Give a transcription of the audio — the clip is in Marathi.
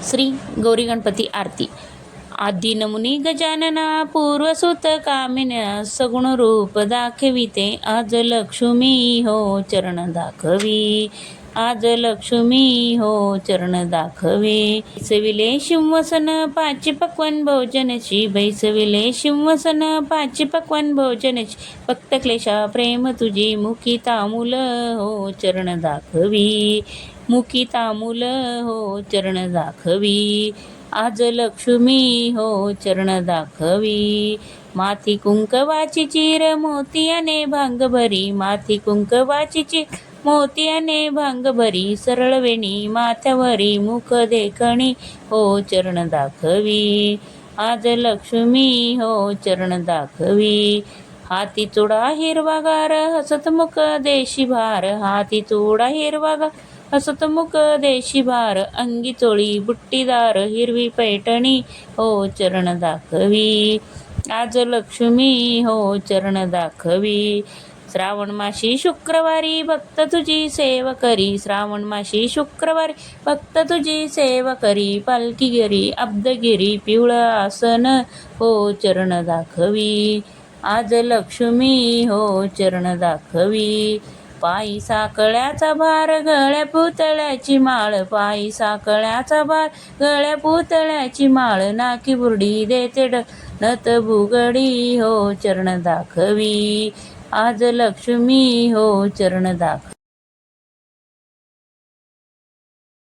श्री गौरी गणपती आरती. आदि नमुनी गजानना पूर्वसुत कामिन्या सगुण रूप दाखविते. आज लक्ष्मी हो चरण दाखवी. आज लक्ष्मी हो चरण दाखवे. बैसविले शिवसन पाची पक्वान भोजनची. बैसविले शिवसन पाची पक्वान भोजनची. फक्त क्लेशा प्रेम तुझी मुखी तामुल हो चरण दाखवी. मुखी तामुल हो चरण दाखवी. आज लक्ष्मी हो चरण दाखवी. माथी कुंकवाची चीर मोतियाने भांग भरी. माथी कुंकवाची चीर मोतियाने भांग भरी. सरळ वेणी माथ्यावरी मुख देखणी हो चरण दाखवी. आज लक्ष्मी हो चरण दाखवी. हाती चुडा हिरवागार हसत मुख देशी भार. हाती चुडा हिरवागार हसत मुख देशी भार. अंगी चोळी बुट्टीदार हिरवी पैठणी हो चरण दाखवी. आज लक्ष्मी हो चरण दाखवी. श्रावण माशी शुक्रवारी भक्त तुझी सेवा करी. श्रावण माशी शुक्रवारी भक्त तुझी सेवा करी. पालखी गिरी अब्दगिरी पिवळ आसन हो चरण दाखवी. आज लक्ष्मी हो चरण दाखवी. पायी साकळ्याचा भार गळ्या पुतळ्याची माळ. पायी साकळ्याचा भार गळ्या पुतळ्याची माळ. नाकी बुरडी देते नत बुगडी हो चरण दाखवी. आज लक्ष्मी हो चरण दाखवी.